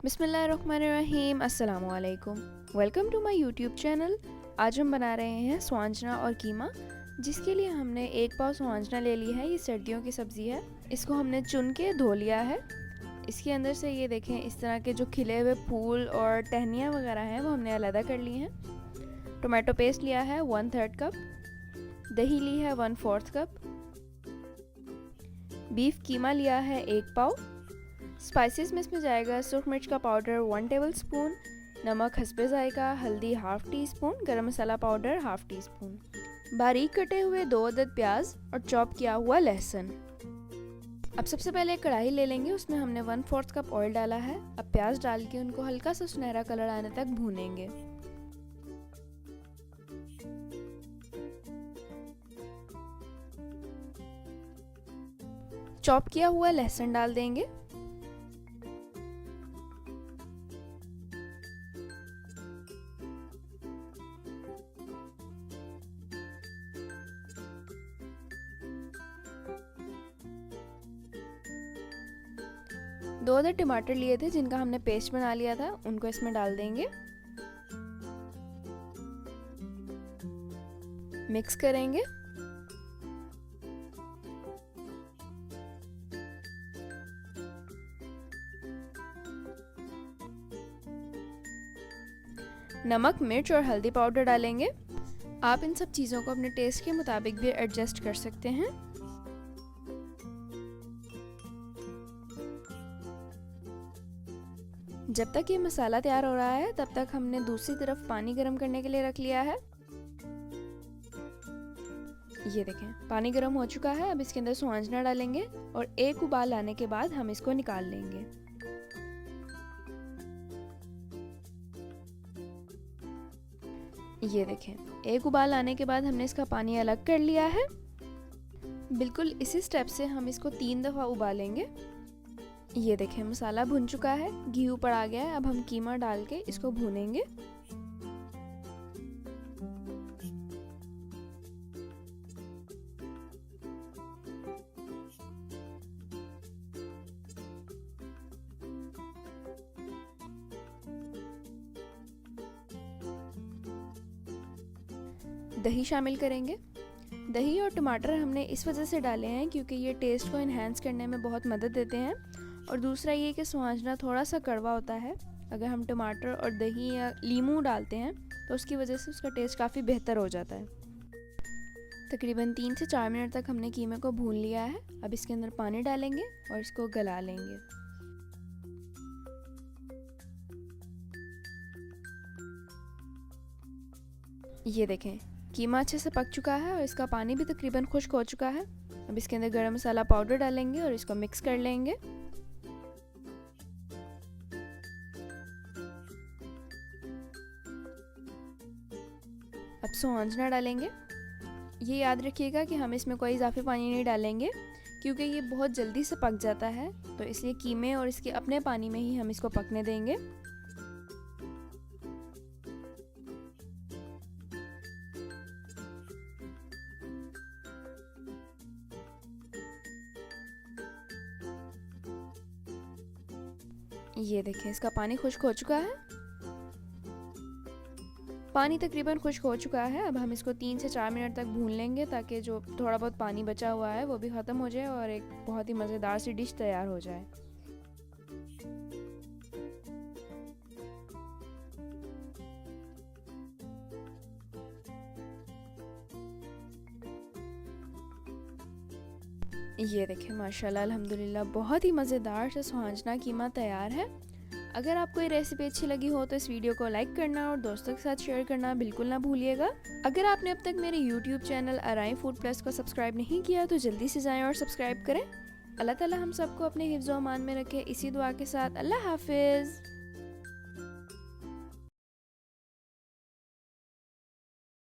बिस्मिल्लाहिर्रहमानिर्रहीम, अस्सलाम वालेकुम। Welcome to my YouTube channel. आज हम बना रहे हैं स्वांजना और कीमा, जिसके लिए हमने 1 पाव स्वांजना ले ली है। ये सर्दियों की सब्ज़ी है। इसको हमने चुन के धो लिया है। इसके अंदर से ये देखें, इस तरह के जो खिले हुए फूल और टहनियाँ वगैरह हैं वो हमने अलग कर ली हैं। टोमेटो पेस्ट लिया है 1/3 कप, दही ली है 1/4 कप, बीफ कीमा लिया है 1 पाव। स्पाइसेस में इसमें जाएगा सूख मिर्च का पाउडर 1 टेबलस्पून, नमक हस्बे जायका, हल्दी ½ टीस्पून, गरम मसाला पाउडर ½ टीस्पून, बारीक कटे हुए 2 अदद प्याज और चॉप किया हुआ लहसुन। अब सबसे पहले एक कढ़ाई ले लेंगे, उसमें हमने 1/4 कप ऑयल डाला है। अब प्याज डाल के उनको हल्का सा सुनहरा कलर आने तक भूनेंगे। चॉप किया हुआ लहसुन डाल देंगे। दो अदद टमाटर लिए थे जिनका हमने पेस्ट बना लिया था, उनको इसमें डाल देंगे। मिक्स करेंगे। नमक, मिर्च और हल्दी पाउडर डालेंगे। आप इन सब चीज़ों को अपने टेस्ट के मुताबिक भी एडजस्ट कर सकते हैं। जब तक ये मसाला तैयार हो रहा है तब तक हमने दूसरी तरफ पानी गर्म करने के लिए रख लिया है। ये देखें, पानी गर्म हो चुका है। अब इसके अंदर स्वांजना डालेंगे और एक उबाल आने के बाद हम इसको निकाल लेंगे। ये देखें, एक उबाल आने के बाद हमने इसका पानी अलग कर लिया है। बिल्कुल इसी स्टेप से हम इसको 3 दफ़ा उबालेंगे। ये देखें, मसाला भुन चुका है, घी ऊपर आ गया है। अब हम कीमा डाल के इसको भूनेंगे। दही शामिल करेंगे। दही और टमाटर हमने इस वजह से डाले हैं क्योंकि ये टेस्ट को इन्हेंस करने में बहुत मदद देते हैं, और दूसरा ये कि स्वांजना थोड़ा सा कड़वा होता है। अगर हम टमाटर और दही या लीमू डालते हैं तो उसकी वजह से उसका टेस्ट काफ़ी बेहतर हो जाता है। तकरीबन 3 से 4 मिनट तक हमने कीमे को भून लिया है। अब इसके अंदर पानी डालेंगे और इसको गला लेंगे। ये देखें, कीमा अच्छे से पक चुका है और इसका पानी भी तकरीबन खुश्क हो चुका है। अब इसके अंदर गरम मसाला पाउडर डालेंगे और इसको मिक्स कर लेंगे। अब स्वांजना डालेंगे। ये याद रखिएगा कि हम इसमें कोई इजाफी पानी नहीं डालेंगे क्योंकि ये बहुत जल्दी से पक जाता है, तो इसलिए कीमे और इसके अपने पानी में ही हम इसको पकने देंगे। ये देखें, इसका पानी खुश्क हो चुका है। पानी तकरीबन खुश्क हो चुका है। अब हम इसको 3 से 4 मिनट तक भून लेंगे ताकि जो थोड़ा बहुत पानी बचा हुआ है वो भी ख़त्म हो जाए और एक बहुत ही मज़ेदार सी डिश तैयार हो जाए। ये देखें, माशाल्लाह अल्हम्दुलिल्लाह बहुत ही मज़ेदार सा स्वांजना कीमा तैयार है। अगर आपको ये रेसिपी अच्छी लगी हो तो इस वीडियो को लाइक करना और दोस्तों के साथ शेयर करना बिल्कुल ना भूलिएगा। अगर आपने अब तक मेरे यूट्यूब चैनल अराई फूड प्लस को सब्सक्राइब नहीं किया तो जल्दी से जाएं और सब्सक्राइब करें। अल्लाह ताला हम सबको अपने हिफ्ज़-ओ-अमान में रखे, इसी दुआ के साथ अल्लाह हाफिज़।